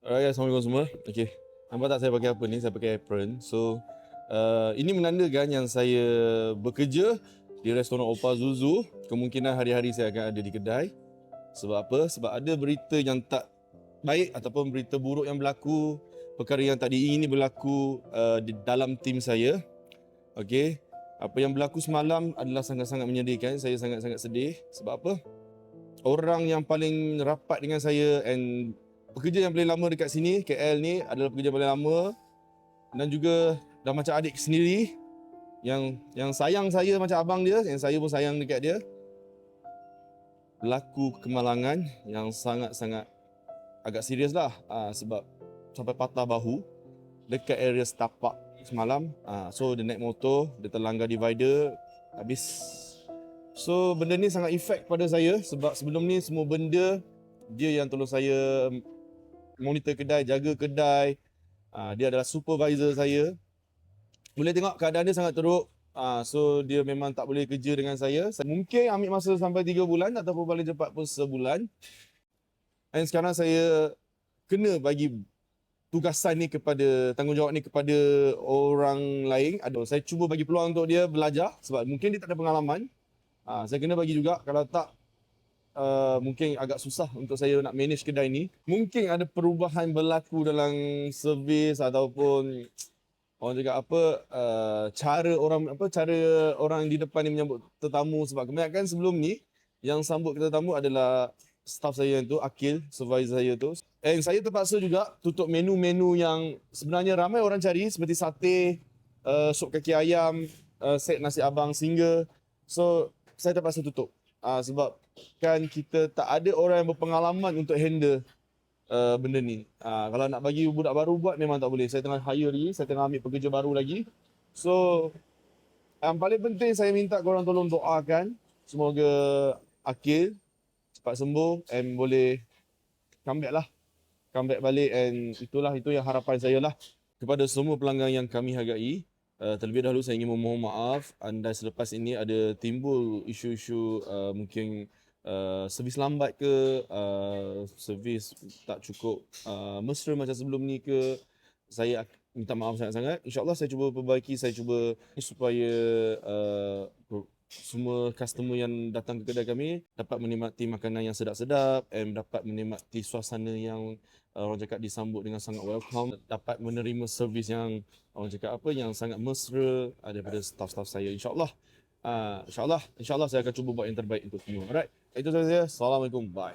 Alright, Assalamualaikum semua. Okay, nampak tak saya pakai apa ni? Saya pakai apron. So, ini menandakan yang saya bekerja di restoran Opa Zuzu. Kemungkinan hari-hari saya akan ada di kedai. Sebab apa? Sebab ada berita yang tak baik ataupun berita buruk yang berlaku, perkara yang tak diingini berlaku di dalam tim saya. Okay, apa yang berlaku semalam adalah sangat-sangat menyedihkan. Saya sangat-sangat sedih. Sebab apa? Orang yang paling rapat dengan saya and pekerja yang paling lama dekat sini, KL ni adalah pekerja yang paling lama dan juga dah macam adik sendiri yang sayang saya macam abang dia, yang saya pun sayang dekat dia. Berlaku kemalangan yang sangat-sangat agak serius lah, sebab sampai patah bahu dekat area setapak semalam. So dia naik motor, dia terlanggar divider, habis. So benda ni sangat efek pada saya sebab sebelum ni semua benda dia yang tolong saya monitor kedai, jaga kedai. Dia adalah supervisor saya. Boleh tengok keadaan dia sangat teruk. So dia memang tak boleh kerja dengan saya. Mungkin ambil masa sampai 3 bulan ataupun paling cepat pun sebulan. Dan sekarang saya kena bagi tugasan ni kepada, tanggungjawab ni kepada orang lain. Saya cuba bagi peluang untuk dia belajar sebab mungkin dia tak ada pengalaman. Saya kena bagi juga, kalau tak mungkin agak susah untuk saya nak manage kedai ni. Mungkin ada perubahan berlaku dalam servis ataupun orang cakap apa, cara orang di depan ni menyambut tetamu, sebab kebanyakan sebelum ni yang sambut tetamu adalah staff saya tu, Akil, supervisor saya tu. And saya terpaksa juga tutup menu-menu yang sebenarnya ramai orang cari seperti sate, sup kaki ayam, set nasi abang singa. So saya terpaksa tutup sebab kan kita tak ada orang yang berpengalaman untuk handle benda ni. Kalau nak bagi budak baru buat memang tak boleh. Saya tengah hire lagi, saya tengah ambil pekerja baru lagi. So yang paling penting saya minta korang tolong doakan semoga Akil cepat sembuh and boleh comeback lah. Comeback balik, and itu yang harapan saya lah kepada semua pelanggan yang kami hargai. Terlebih dahulu saya ingin memohon maaf anda selepas ini ada timbul isu-isu mungkin servis lambat ke, servis tak cukup mesra macam sebelum ni ke. Saya minta maaf sangat-sangat. InsyaAllah saya cuba perbaiki, saya cuba supaya semua customer yang datang ke kedai kami dapat menikmati makanan yang sedap-sedap and dapat menikmati suasana yang orang cakap disambut dengan sangat welcome, dapat menerima servis yang orang cakap apa, yang sangat mesra daripada staff-staff saya. InsyaAllah InsyaAllah saya akan cuba buat yang terbaik untuk semua. Alright, itu saja. Assalamualaikum, bye.